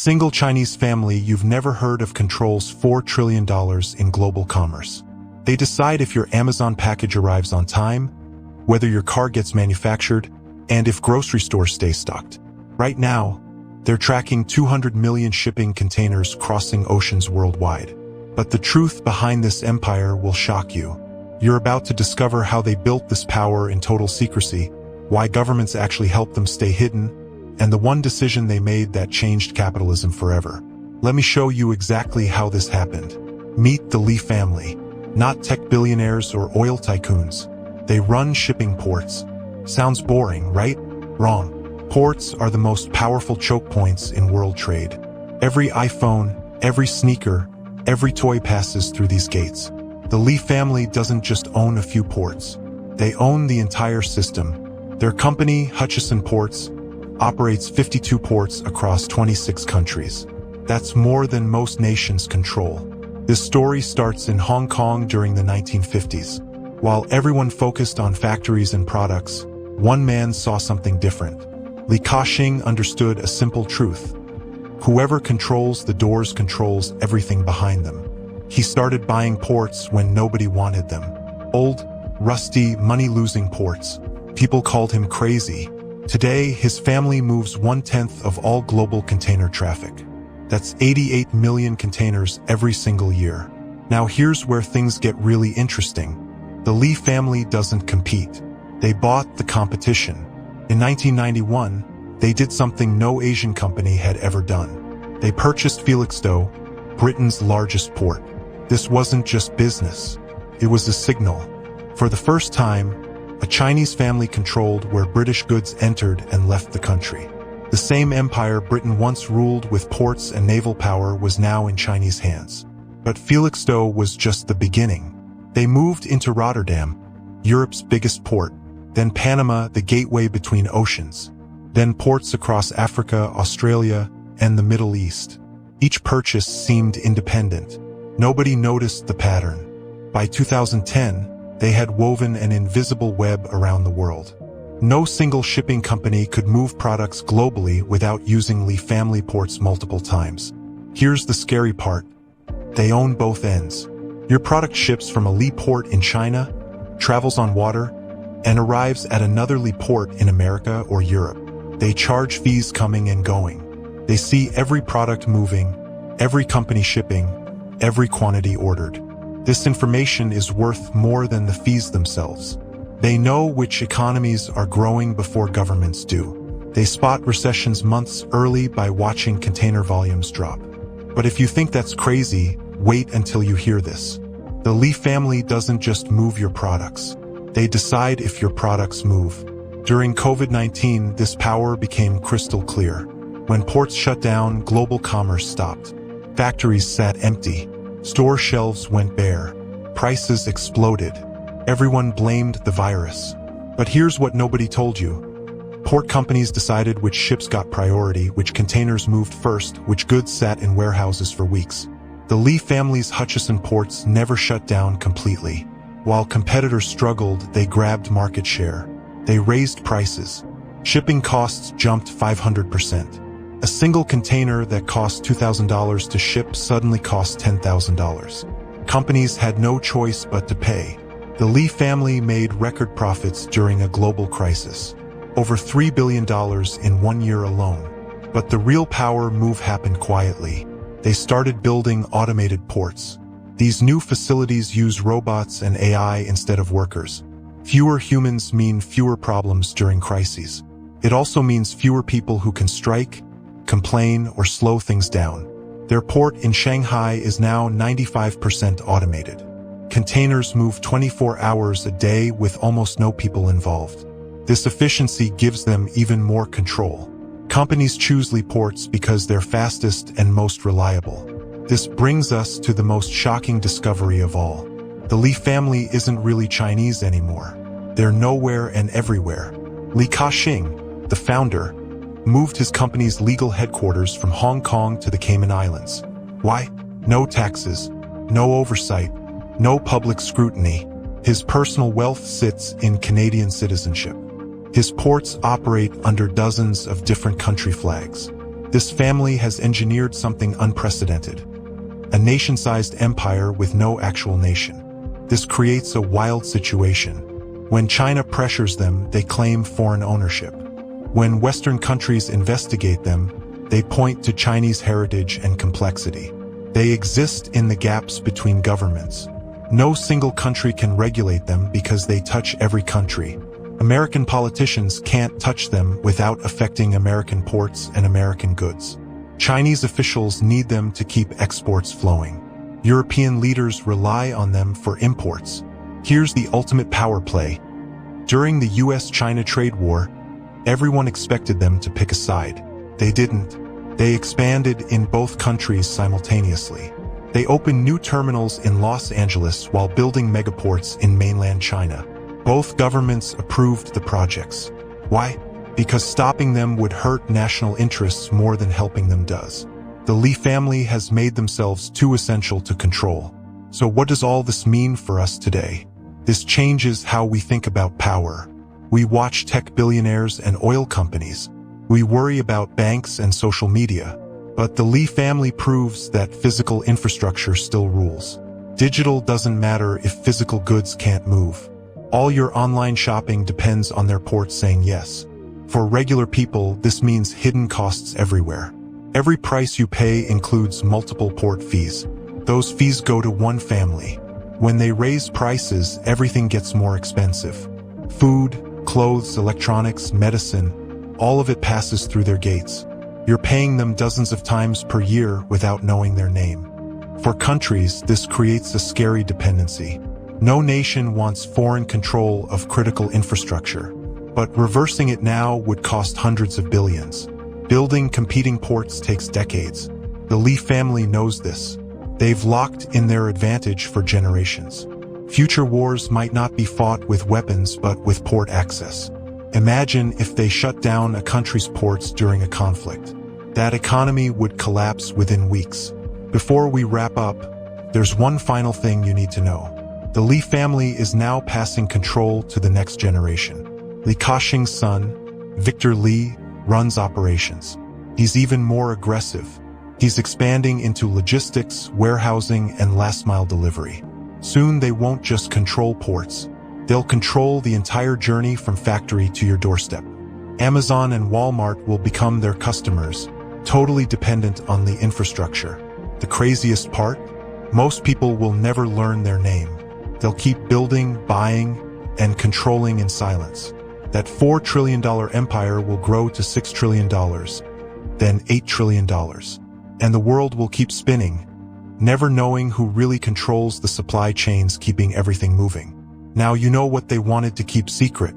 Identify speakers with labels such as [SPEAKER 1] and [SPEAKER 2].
[SPEAKER 1] single Chinese family you've never heard of controls $4 trillion in global commerce. They decide if your Amazon package arrives on time, whether your car gets manufactured, and if grocery stores stay stocked. Right now, they're tracking 200 million shipping containers crossing oceans worldwide. But the truth behind this empire will shock you. You're about to discover how they built this power in total secrecy, why governments actually helped them stay hidden, and the one decision they made that changed capitalism forever. Let me show you exactly how this happened. Meet the Li family. Not tech billionaires or oil tycoons. They run shipping ports. Sounds boring, right? Wrong. Ports are the most powerful choke points in world trade. Every iPhone, every sneaker, every toy passes through these gates. The Li family doesn't just own a few ports. They own the entire system. Their company, Hutchison Ports, operates 52 ports across 26 countries. That's more than most nations control. This story starts in Hong Kong during the 1950s. While everyone focused on factories and products, one man saw something different. Li Ka-shing understood a simple truth. Whoever controls the doors controls everything behind them. He started buying ports when nobody wanted them. Old, rusty, money-losing ports. People called him crazy. Today, his family moves 1/10 of all global container traffic. That's 88 million containers every single year. Now here's where things get really interesting. The Li family doesn't compete. They bought the competition. In 1991, they did something no Asian company had ever done. They purchased Felixstowe, Britain's largest port. This wasn't just business. It was a signal. For the first time, a Chinese family controlled where British goods entered and left the country. The same empire Britain once ruled with ports and naval power was now in Chinese hands. But Felixstowe was just the beginning. They moved into Rotterdam, Europe's biggest port, then Panama, the gateway between oceans, then ports across Africa, Australia, and the Middle East. Each purchase seemed independent. Nobody noticed the pattern. By 2010, they had woven an invisible web around the world. No single shipping company could move products globally without using Li family ports multiple times. Here's the scary part. They own both ends. Your product ships from a Li port in China, travels on water, and arrives at another Li port in America or Europe. They charge fees coming and going. They see every product moving, every company shipping, every quantity ordered. This information is worth more than the fees themselves. They know which economies are growing before governments do. They spot recessions months early by watching container volumes drop. But if you think that's crazy, wait until you hear this. The Li family doesn't just move your products. They decide if your products move. During COVID-19, this power became crystal clear. When ports shut down, global commerce stopped. Factories sat empty. Store shelves went bare. Prices exploded. Everyone blamed the virus. But here's what nobody told you. Port companies decided which ships got priority, which containers moved first, which goods sat in warehouses for weeks. The Li family's Hutchison ports never shut down completely. While competitors struggled, they grabbed market share. They raised prices. Shipping costs jumped 500%. A single container that cost $2,000 to ship suddenly cost $10,000. Companies had no choice but to pay. The Li family made record profits during a global crisis. Over $3 billion in 1 year alone. But the real power move happened quietly. They started building automated ports. These new facilities use robots and AI instead of workers. Fewer humans mean fewer problems during crises. It also means fewer people who can strike, complain, or slow things down. Their port in Shanghai is now 95% automated. Containers move 24 hours a day with almost no people involved. This efficiency gives them even more control. Companies choose Li ports because they're fastest and most reliable. This brings us to the most shocking discovery of all. The Li family isn't really Chinese anymore. They're nowhere and everywhere. Li Ka-shing, the founder, moved his company's legal headquarters from Hong Kong to the Cayman Islands. Why? No taxes, no oversight, no public scrutiny. His personal wealth sits in Canadian citizenship. His ports operate under dozens of different country flags. This family has engineered something unprecedented. A nation-sized empire with no actual nation. This creates a wild situation. When China pressures them, they claim foreign ownership. When Western countries investigate them, they point to Chinese heritage and complexity. They exist in the gaps between governments. No single country can regulate them because they touch every country. American politicians can't touch them without affecting American ports and American goods. Chinese officials need them to keep exports flowing. European leaders rely on them for imports. Here's the ultimate power play. During the US-China trade war, everyone expected them to pick a side. They didn't. They expanded in both countries simultaneously. They opened new terminals in Los Angeles while building megaports in mainland China. Both governments approved the projects. Why? Because stopping them would hurt national interests more than helping them does. The Li family has made themselves too essential to control. So what does all this mean for us today? This changes how we think about power. We watch tech billionaires and oil companies. We worry about banks and social media. But the Li family proves that physical infrastructure still rules. Digital doesn't matter if physical goods can't move. All your online shopping depends on their ports saying yes. For regular people, this means hidden costs everywhere. Every price you pay includes multiple port fees. Those fees go to one family. When they raise prices, everything gets more expensive. Food, clothes, electronics, medicine, all of it passes through their gates. You're paying them dozens of times per year without knowing their name. For countries, this creates a scary dependency. No nation wants foreign control of critical infrastructure. But reversing it now would cost hundreds of billions. Building competing ports takes decades. The Li family knows this. They've locked in their advantage for generations. Future wars might not be fought with weapons but with port access. Imagine if they shut down a country's ports during a conflict. That economy would collapse within weeks. Before we wrap up, there's one final thing you need to know. The Li family is now passing control to the next generation. Li Ka-shing's son, Victor Li, runs operations. He's even more aggressive. He's expanding into logistics, warehousing, and last-mile delivery. Soon they won't just control ports. They'll control the entire journey from factory to your doorstep. Amazon and Walmart will become their customers, totally dependent on the infrastructure. The craziest part? Most people will never learn their name. They'll keep building, buying, and controlling in silence. That $4 trillion empire will grow to $6 trillion, then $8 trillion. And the world will keep spinning, never knowing who really controls the supply chains keeping everything moving. Now you know what they wanted to keep secret.